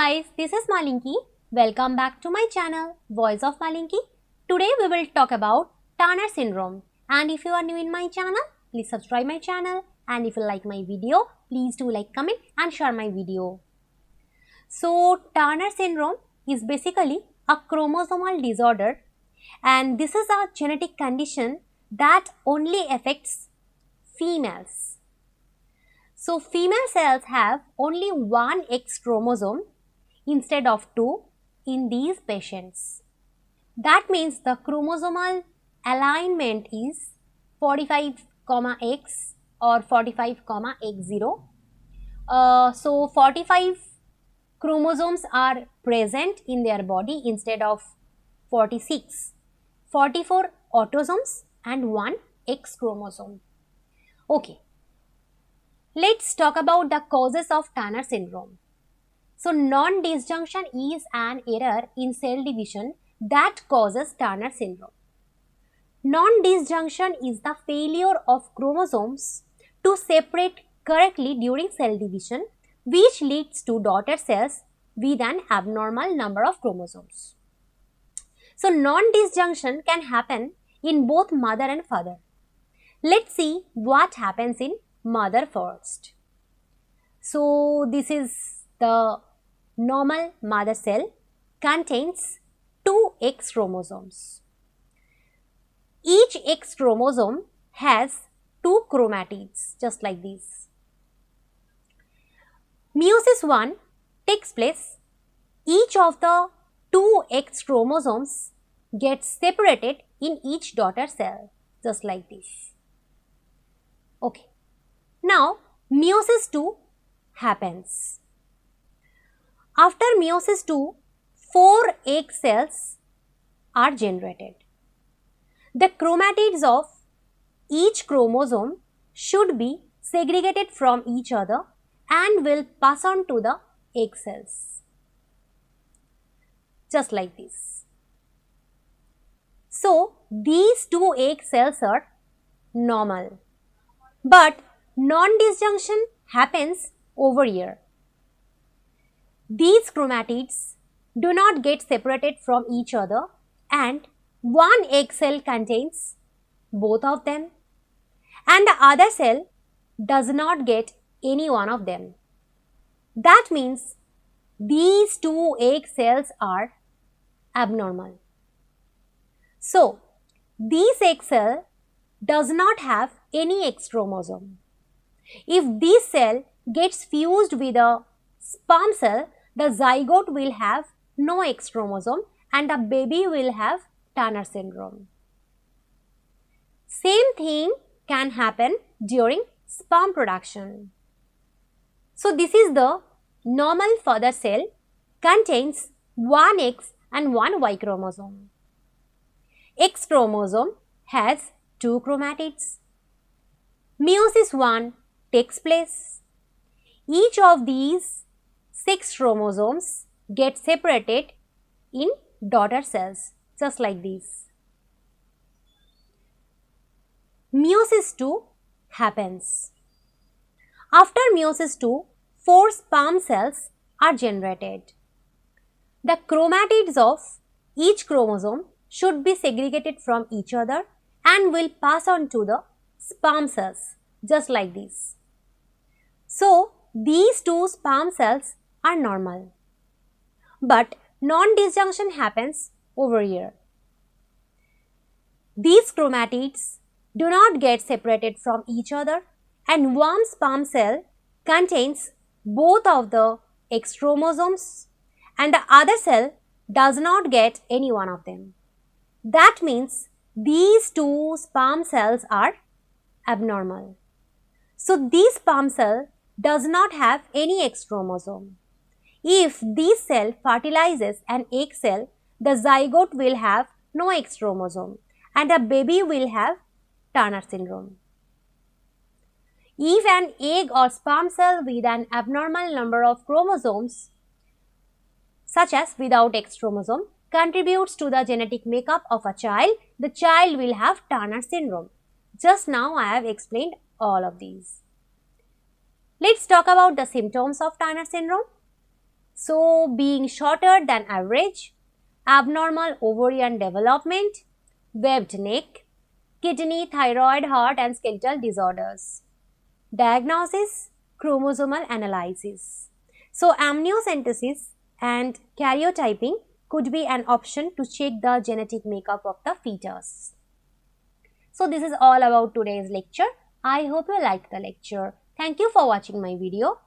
guys, this is Malinki. Welcome back to my channel, Voice of Malinki. Today we will talk about Turner syndrome. And if you are new in my channel, please subscribe my channel. And if you like my video, please do like, comment and share my video. So Turner syndrome is basically a chromosomal disorder, and this is a genetic condition that only affects females. So female cells have only one X chromosome instead of two in these patients. That means the chromosomal alignment is 45,X or 45,X0. So 45 chromosomes are present in their body instead of 46. 44 autosomes and 1 X chromosome. Okay. Let's talk about the causes of Turner syndrome. So, non-disjunction is an error in cell division that causes Turner syndrome. Non-disjunction is the failure of chromosomes to separate correctly during cell division, which leads to daughter cells with an abnormal number of chromosomes. So, non-disjunction can happen in both mother and father. Let's see what happens in mother first. So, this is the normal mother cell, contains 2 X chromosomes. Each X chromosome has 2 chromatids, just like this. Meiosis 1 takes place. Each of the 2 X chromosomes gets separated in each daughter cell, just like this. Okay. Now, meiosis 2 happens. After meiosis 2, 4 egg cells are generated. The chromatids of each chromosome should be segregated from each other and will pass on to the egg cells. Just like this. So, these 2 egg cells are normal. But non-disjunction happens over here. These chromatids do not get separated from each other and one egg cell contains both of them and the other cell does not get any one of them. That means these 2 egg cells are abnormal. So, this egg cell does not have any X chromosome. If this cell gets fused with a sperm cell, the zygote will have no X chromosome and the baby will have Turner syndrome. Same thing can happen during sperm production. So, this is the normal father cell, contains one X and one Y chromosome. X chromosome has 2 chromatids. Meiosis 1 takes place. Each of these 6 chromosomes get separated in daughter cells, just like this. Meiosis 2 happens. After meiosis 2, 4 sperm cells are generated. The chromatids of each chromosome should be segregated from each other and will pass on to the sperm cells, just like this. So, these 2 sperm cells are normal. But non-disjunction happens over here. These chromatids do not get separated from each other and one sperm cell contains both of the X chromosomes and the other cell does not get any one of them. That means these 2 sperm cells are abnormal. So, this sperm cell does not have any X chromosome. If this cell fertilizes an egg cell, the zygote will have no X chromosome and the baby will have Turner syndrome. If an egg or sperm cell with an abnormal number of chromosomes, such as without X chromosome, contributes to the genetic makeup of a child, the child will have Turner syndrome. Just now I have explained all of these. Let's talk about the symptoms of Turner syndrome. So, being shorter than average, abnormal ovarian development, webbed neck, kidney, thyroid, heart and skeletal disorders. Diagnosis, chromosomal analysis. So amniocentesis and karyotyping could be an option to check the genetic makeup of the fetus. So this is all about today's lecture. I hope you liked the lecture. Thank you for watching my video.